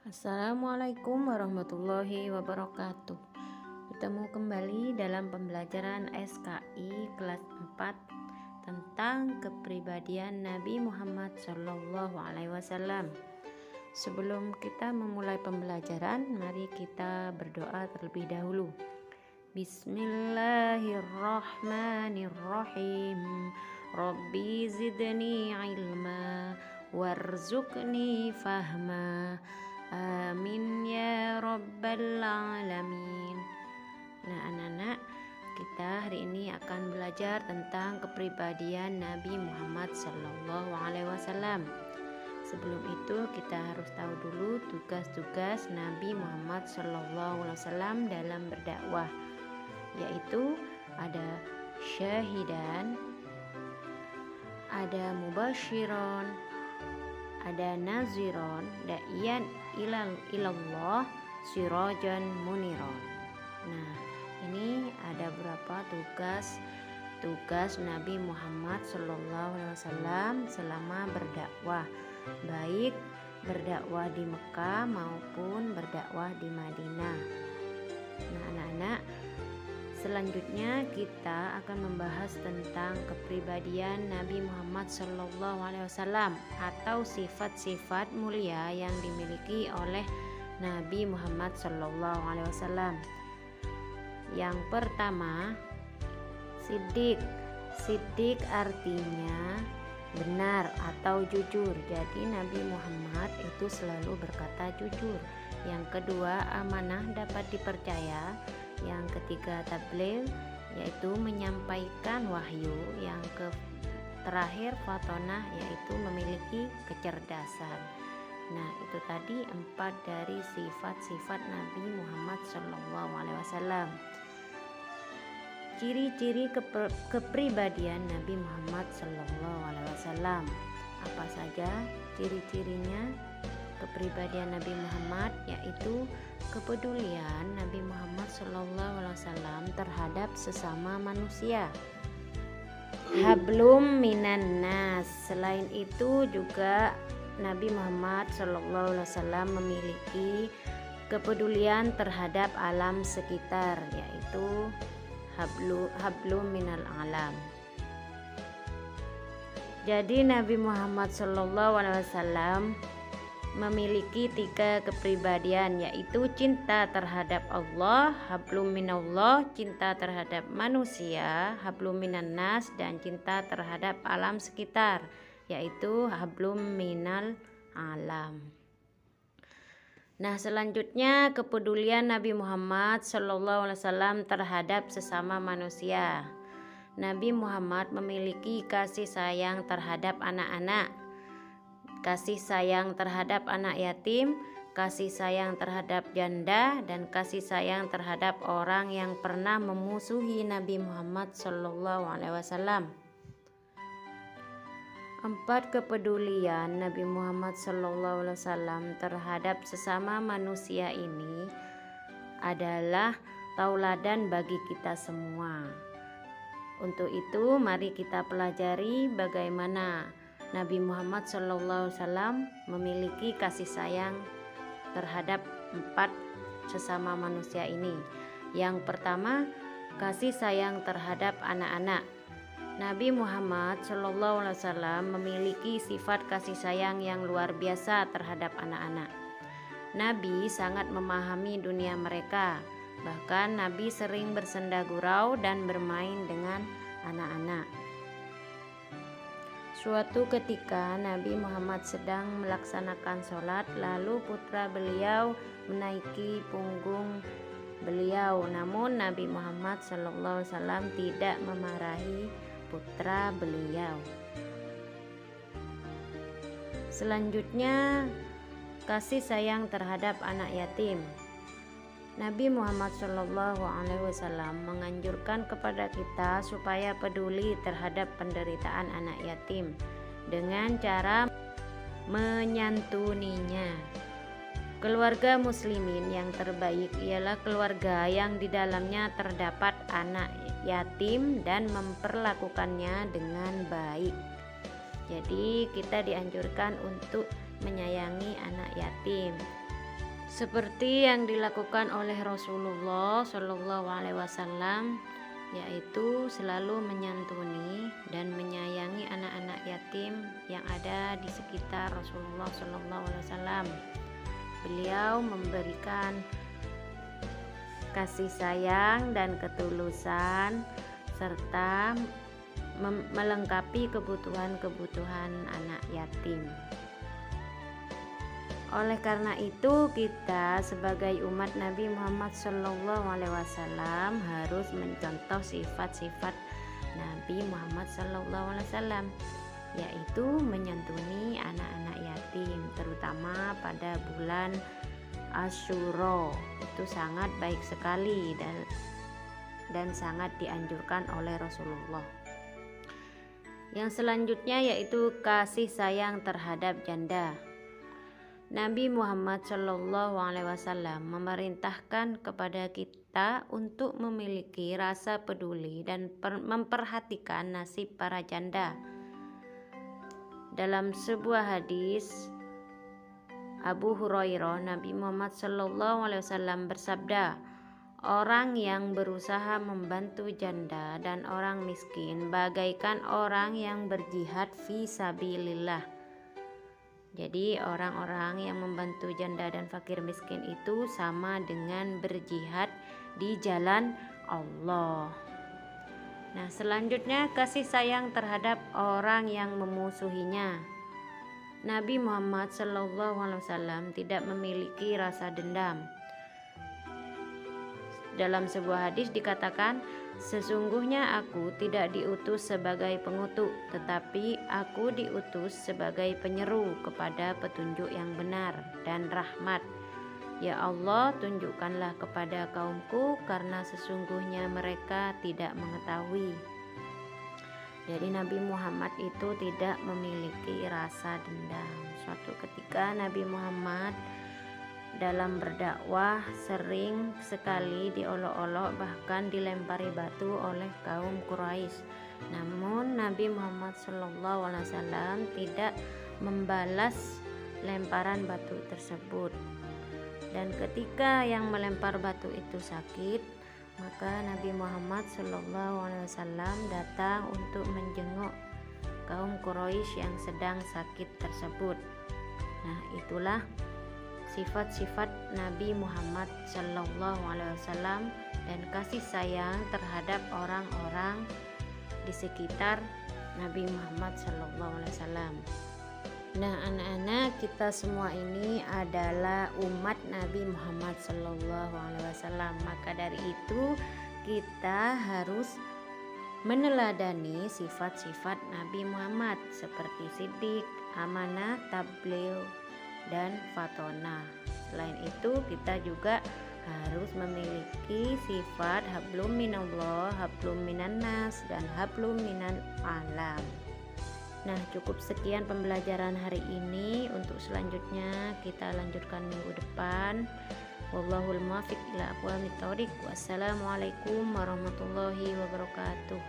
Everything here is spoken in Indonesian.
Assalamualaikum warahmatullahi wabarakatuh. Bertemu kembali dalam pembelajaran SKI kelas 4 tentang kepribadian Nabi Muhammad SAW. Sebelum kita memulai pembelajaran, mari kita berdoa terlebih dahulu. Bismillahirrahmanirrahim. Rabbi zidni ilma warzuqni fahma. Amin ya rabbal alamin. Nah anak-anak, kita hari ini akan belajar tentang kepribadian Nabi Muhammad SAW. Sebelum itu kita harus tahu dulu tugas-tugas Nabi Muhammad SAW dalam berdakwah, yaitu ada syahidan, ada mubasyiron, ada naziron, da'iyan ilallah, sirajan muniron. Nah, ini ada berapa tugas Nabi Muhammad SAW selama berdakwah, baik berdakwah di Mekah maupun berdakwah di Madinah. Nah, anak-anak, selanjutnya kita akan membahas tentang kepribadian Nabi Muhammad SAW atau sifat-sifat mulia yang dimiliki oleh Nabi Muhammad SAW. Yang pertama, siddiq. Siddiq artinya benar atau jujur. Jadi Nabi Muhammad itu selalu berkata jujur. Yang kedua, amanah, dapat dipercaya. Yang ketiga, tabligh, yaitu menyampaikan wahyu. Yang terakhir, fatonah, yaitu memiliki kecerdasan. Nah, itu tadi 4 dari sifat-sifat Nabi Muhammad SAW. Ciri-ciri kepribadian Nabi Muhammad SAW. Apa saja ciri-cirinya kepribadian Nabi Muhammad? Yaitu kepedulian Nabi Muhammad SAW terhadap sesama manusia. Hablum minan nas. Selain itu juga Nabi Muhammad SAW memiliki kepedulian terhadap alam sekitar, yaitu hablum minal alam. Jadi Nabi Muhammad SAW memiliki 3 kepribadian, yaitu cinta terhadap Allah, hablum minallah, cinta terhadap manusia, hablum minan nas, dan cinta terhadap alam sekitar, yaitu hablum minal alam. Nah, selanjutnya kepedulian Nabi Muhammad SAW terhadap sesama manusia. Nabi Muhammad memiliki kasih sayang terhadap anak-anak, kasih sayang terhadap anak yatim, kasih sayang terhadap janda, dan kasih sayang terhadap orang yang pernah memusuhi Nabi Muhammad SAW. 4 kepedulian Nabi Muhammad SAW terhadap sesama manusia ini adalah tauladan bagi kita semua. Untuk itu mari kita pelajari bagaimana Nabi Muhammad SAW memiliki kasih sayang terhadap 4 sesama manusia ini. Yang pertama, kasih sayang terhadap anak-anak. Nabi Muhammad SAW memiliki sifat kasih sayang yang luar biasa terhadap anak-anak. Nabi sangat memahami dunia mereka. Bahkan Nabi sering bersenda gurau dan bermain dengan anak-anak. Suatu ketika Nabi Muhammad sedang melaksanakan sholat, lalu putra beliau menaiki punggung beliau. Namun Nabi Muhammad SAW tidak memarahi putra beliau. Selanjutnya, kasih sayang terhadap anak yatim. Nabi Muhammad SAW menganjurkan kepada kita supaya peduli terhadap penderitaan anak yatim dengan cara menyantuninya. Keluarga muslimin yang terbaik ialah keluarga yang di dalamnya terdapat anak yatim dan memperlakukannya dengan baik. Jadi kita dianjurkan untuk menyayangi anak yatim. seperti yang dilakukan oleh Rasulullah Shallallahu Alaihi Wasallam, yaitu selalu menyantuni dan menyayangi anak-anak yatim yang ada di sekitar Rasulullah Shallallahu Alaihi Wasallam. Beliau memberikan kasih sayang dan ketulusan serta melengkapi kebutuhan-kebutuhan anak yatim. Oleh karena itu, kita sebagai umat Nabi Muhammad SAW harus mencontoh sifat-sifat Nabi Muhammad SAW, yaitu menyantuni anak-anak yatim, terutama pada bulan Asyura. Itu sangat baik sekali dan sangat dianjurkan oleh Rasulullah. Yang selanjutnya yaitu kasih sayang terhadap janda. Nabi Muhammad SAW memerintahkan kepada kita untuk memiliki rasa peduli dan memperhatikan nasib para janda. Dalam sebuah hadis Abu Hurairah, Nabi Muhammad SAW bersabda, orang yang berusaha membantu janda dan orang miskin bagaikan orang yang berjihad fi sabilillah. Jadi orang-orang yang membantu janda dan fakir miskin itu sama dengan berjihad di jalan Allah. Nah, selanjutnya kasih sayang terhadap orang yang memusuhinya. Nabi Muhammad SAW tidak memiliki rasa dendam. Dalam sebuah hadis dikatakan, sesungguhnya aku tidak diutus sebagai pengutuk, tetapi aku diutus sebagai penyeru kepada petunjuk yang benar dan rahmat. Ya Allah, tunjukkanlah kepada kaumku, karena sesungguhnya mereka tidak mengetahui. Jadi Nabi Muhammad itu tidak memiliki rasa dendam. Suatu ketika Nabi Muhammad dalam berdakwah sering sekali diolok-olok, bahkan dilempari batu oleh kaum Quraisy. Namun Nabi Muhammad SAW tidak membalas lemparan batu tersebut. Dan ketika yang melempar batu itu sakit, maka Nabi Muhammad SAW datang untuk menjenguk kaum Quraisy yang sedang sakit tersebut. Nah, itulah sifat-sifat Nabi Muhammad SAW dan kasih sayang terhadap orang-orang di sekitar Nabi Muhammad SAW. Nah, anak-anak, kita semua ini adalah umat Nabi Muhammad SAW. Maka dari itu kita harus meneladani sifat-sifat Nabi Muhammad seperti siddiq, amanah, tabligh, dan fatona. Selain itu kita juga harus memiliki sifat hablum minallah, hablum minannas, dan hablum minan alam. Nah, cukup sekian pembelajaran hari ini. Untuk selanjutnya kita lanjutkan minggu depan. Wallahul muwaffiq ila aqwamit thoriq. Wassalamualaikum warahmatullahi wabarakatuh.